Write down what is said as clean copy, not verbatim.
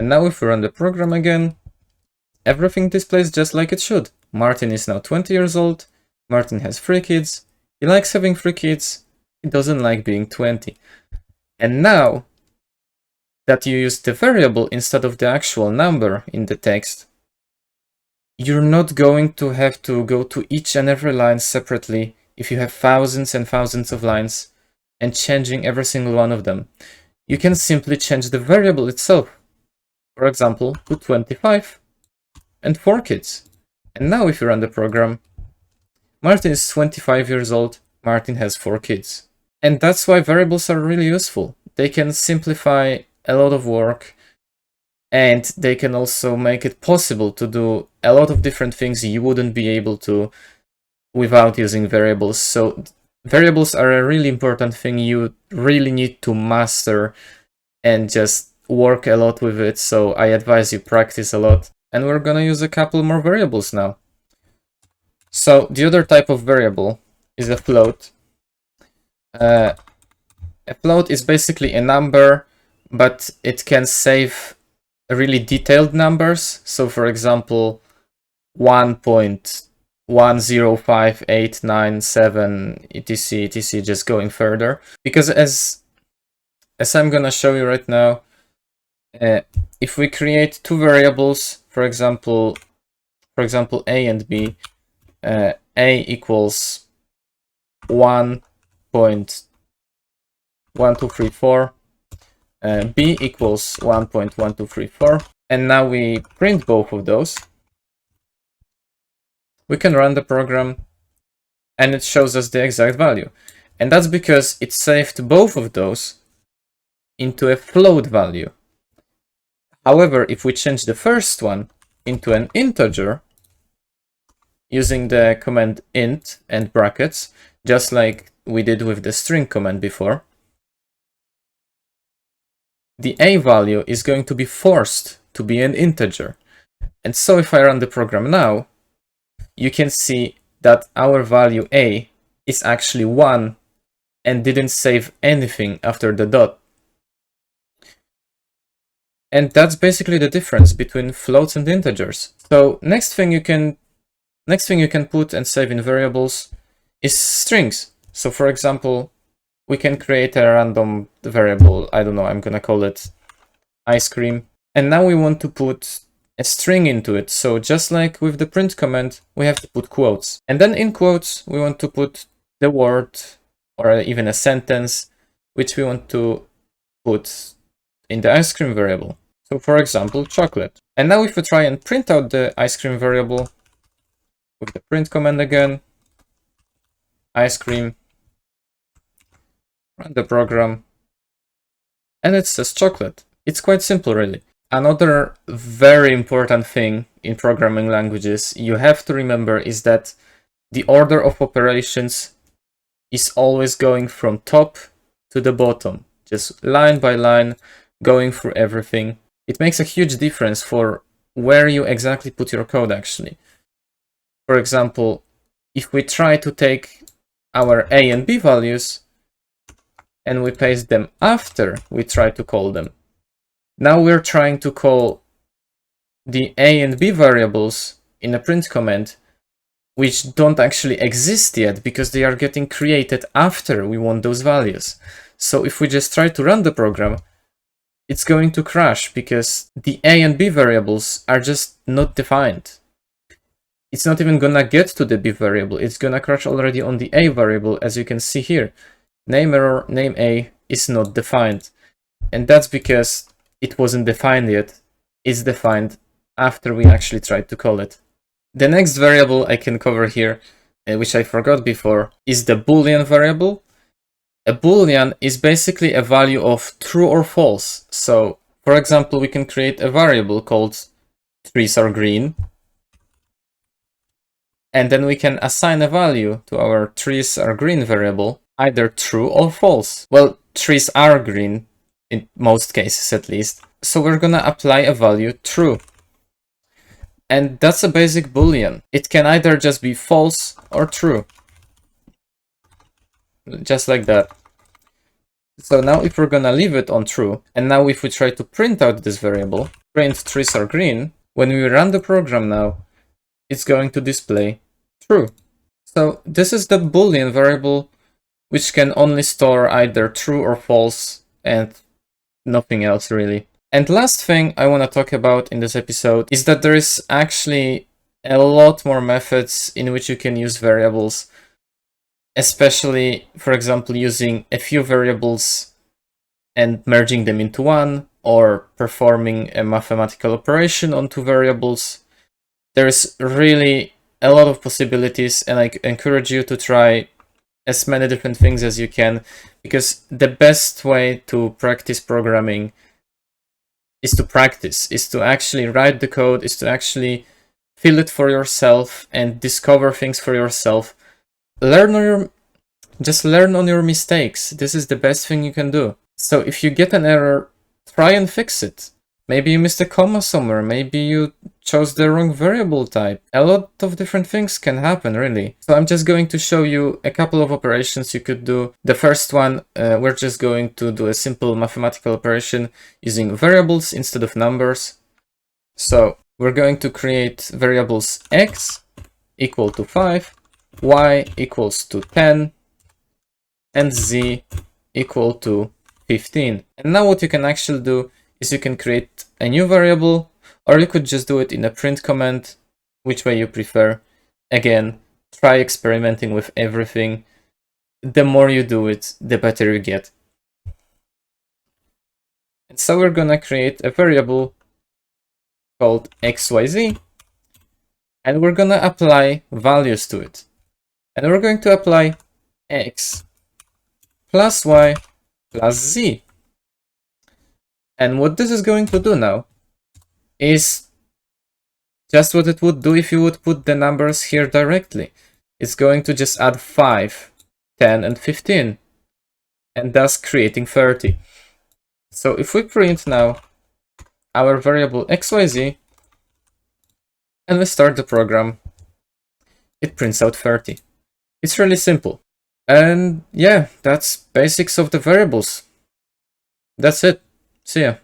And now if we run the program again, everything displays just like it should. Martin is now 20 years old. Martin has 3 kids. He likes having 3 kids. He doesn't like being 20. And now that you use the variable instead of the actual number in the text, you're not going to have to go to each and every line separately if you have thousands and thousands of lines and changing every single one of them. You can simply change the variable itself. For example, put 25 and 4 kids. And now if you run the program, Martin is 25 years old, Martin has 4 kids. And that's why variables are really useful. They can simplify a lot of work, and they can also make it possible to do a lot of different things you wouldn't be able to without using variables. So variables are a really important thing you really need to master and just work a lot with it. So I advise you practice a lot. And we're gonna use a couple more variables now. So the other type of variable is a float. A float is basically a number, but it can save really detailed numbers. So for example, 1.105897 etc etc, just going further. Because as I'm gonna show you right now, if we create 2 variables, for example a and b, a equals 1.1234, b equals 1.1234, and now we print both of those, we can run the program and it shows us the exact value. And that's because it saved both of those into a float value. However, if we change the first one into an integer using the command int and brackets, just like we did with the string command before, the a value is going to be forced to be an integer. And so if I run the program now, you can see that our value a is actually 1 and didn't save anything after the dot. And that's basically the difference between floats and integers. So next thing you can put and save in variables is strings. So for example, we can create a random variable. I don't know, I'm gonna call it ice cream. And now we want to put a string into it. So just like with the print command, we have to put quotes. And then in quotes, we want to put the word or even a sentence, which we want to put in the ice cream variable. So for example, chocolate. And now if we try and print out the ice cream variable with the print command again, ice cream, run the program, and it says chocolate. It's quite simple, really. Another very important thing in programming languages you have to remember is that the order of operations is always going from top to the bottom, just line by line, going through everything. It makes a huge difference for where you exactly put your code, actually. For example, if we try to take our a and b values and we paste them after we try to call them, now we're trying to call the a and b variables in a print command, which don't actually exist yet because they are getting created after we want those values. So if we just try to run the program, it's going to crash because the a and b variables are just not defined. It's not even gonna get to the b variable. It's gonna crash already on the a variable, as you can see here. Name error, name a is not defined. And that's because it wasn't defined yet. It's defined after we actually tried to call it. The next variable I can cover here, which I forgot before, is the Boolean variable. A Boolean is basically a value of true or false. So, for example, we can create a variable called trees are green. And then we can assign a value to our trees are green variable, either true or false. Well, trees are green, in most cases at least. So we're gonna apply a value true. And that's a basic Boolean. It can either just be false or true. Just like that. So now if we're gonna leave it on true, and now if we try to print out this variable, print trees are green, when we run the program now, it's going to display true. So this is the Boolean variable, which can only store either true or false and nothing else really. And last thing I want to talk about in this episode is that there is actually a lot more methods in which you can use variables, especially, for example, using a few variables and merging them into one, or performing a mathematical operation on two variables. There's really a lot of possibilities, and I encourage you to try as many different things as you can, because the best way to practice programming is to practice, is to actually write the code, is to actually feel it for yourself and discover things for yourself. Just learn on your mistakes. This is the best thing you can do. So if you get an error, try and fix it. Maybe you missed a comma somewhere, maybe you chose the wrong variable type. A lot of different things can happen, really. So I'm just going to show you a couple of operations you could do. The first one, we're just going to do a simple mathematical operation using variables instead of numbers. So we're going to create variables x equal to 5, y equals to 10, and z equal to 15. And now what you can actually do is you can create a new variable, or you could just do it in a print command, which way you prefer. Again, try experimenting with everything. The more you do it, the better you get. And so we're gonna create a variable called xyz, and we're gonna apply values to it. And we're going to apply x plus y plus z. And what this is going to do now is just what it would do if you would put the numbers here directly. It's going to just add 5, 10, and 15, and thus creating 30. So if we print now our variable xyz, and we start the program, it prints out 30. It's really simple. And yeah, that's basics of the variables. That's it. See ya.